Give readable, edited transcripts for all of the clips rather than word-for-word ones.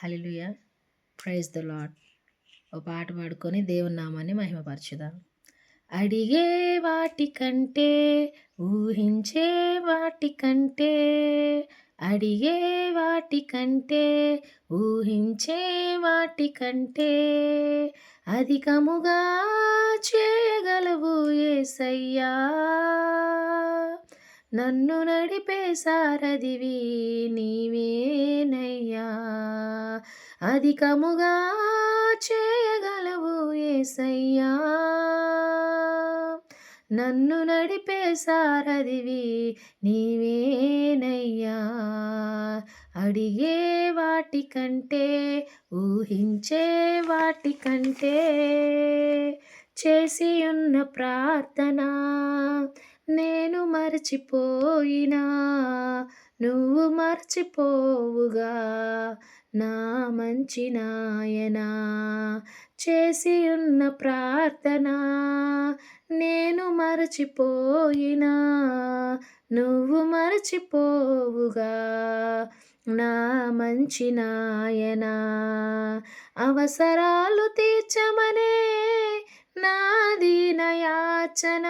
Hallelujah! Praise the Lord. ఓ పాట పాడుకొని దేవుని నామాన్ని మహిమపరచుదాం. అడిగే వాటికంటే, ఊహించే వాటికంటే, అడిగే వాటికంటే, ఊహించే వాటికంటే, అధికముగా చేయగలవు యేసయ్యా. నన్ను నడిపే సారథివి నీవేనయ్యా. అధికముగా చేయగలవు యేసయ్యా. నన్ను నడిపే సారథివి నీవేనయ్యా. అడిగే వాటికంటే, ఊహించే వాటికంటే, చేసి ఉన్న ప్రార్థన నేను మరచిపోయినా, నువ్వు మర్చిపోవుగా నా మంచి నాయనా. చేసి ఉన్న ప్రార్థన నేను మరచిపోయినా, నువ్వు మరచిపోవుగా నా మంచి నాయనా. అవసరాలు తీర్చమనే నా దీనయాచన,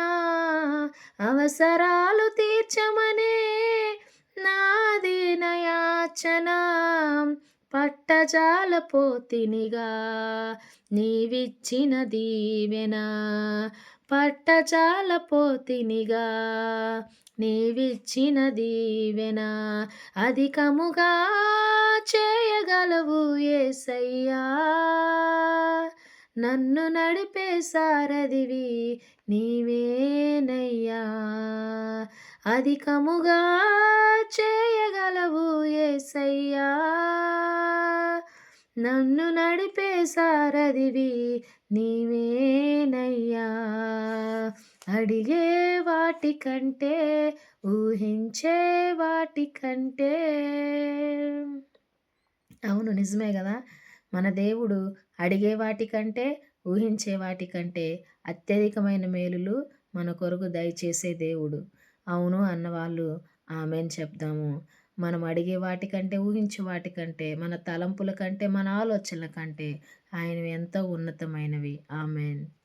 అవసరాలు తీర్చమనే నా దీనయాచన. పట్టజాలపోతినిగా నీవిచ్చిన దీవెన, పట్టజాలపోతినిగా నీవిచ్చిన దీవెన. అధికముగా చేయగలవు యేసయ్యా. నన్ను నడిపే సారథివి నీవేనయ్యా. అధికముగా చేయగలవు యేసయ్యా. నన్ను నడిపే సారథివి నీవేనయ్యా. అడిగే వాటికంటే, ఊహించే వాటికంటే. అవును, నిజమే కదా. మన దేవుడు అడిగే వాటికంటే, ఊహించే వాటికంటే అత్యధికమైన మేలులు మన కొరకు దయచేసే దేవుడు. అవును అన్నవాళ్ళు ఆమేన్ చెప్దాము. మనం అడిగే వాటికంటే, ఊహించే వాటికంటే, మన తలంపుల కంటే, మన ఆలోచనల కంటే ఆయనవి ఎంతో ఉన్నతమైనవి. ఆమేన్.